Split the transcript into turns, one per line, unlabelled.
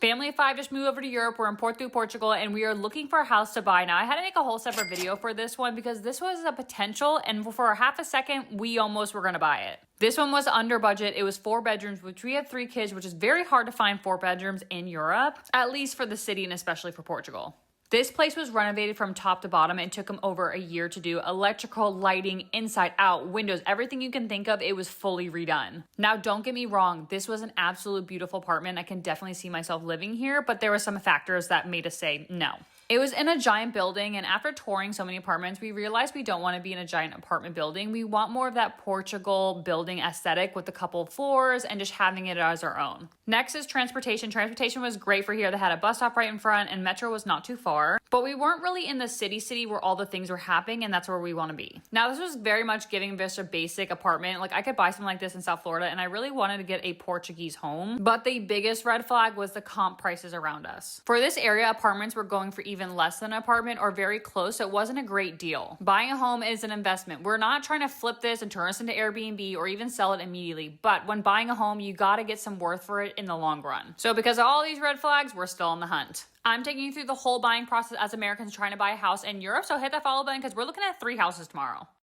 Family of 5 just moved over to Europe. We're in Porto, Portugal, and we are looking for a house to buy. Now, I had to make a whole separate video for this one because this was a potential, and for a half a second, we almost were gonna buy it. This one was under budget. It was 4 bedrooms, which we have 3 kids, which is very hard to find 4 bedrooms in Europe, at least for the city and especially for Portugal. This place was renovated from top to bottom and took them over a year to do. Electrical, lighting, inside out, windows, everything you can think of, it was fully redone. Now, don't get me wrong, this was an absolute beautiful apartment. I can definitely see myself living here, but there were some factors that made us say no. It was in a giant building, and after touring so many apartments, we realized we don't want to be in a giant apartment building. We want more of that Portugal building aesthetic with a couple of floors and just having it as our own. Next is transportation. Transportation was great for here. They had a bus stop right in front, and metro was not too far. But we weren't really in the city where all the things were happening, and that's where we want to be. Now, this was very much giving just a basic apartment. Like, I could buy something like this in South Florida, and I really wanted to get a Portuguese home. But the biggest red flag was the comp prices around us. For this area, apartments were going for even less than an apartment or very close, so it wasn't a great deal. Buying a home is an investment. We're not trying to flip this and turn this into Airbnb or even sell it immediately, but when buying a home, you gotta get some worth for it in the long run. So because of all these red flags, we're still on the hunt. I'm taking you through the whole buying process as Americans trying to buy a house in Europe, so hit that follow button because we're looking at 3 houses tomorrow.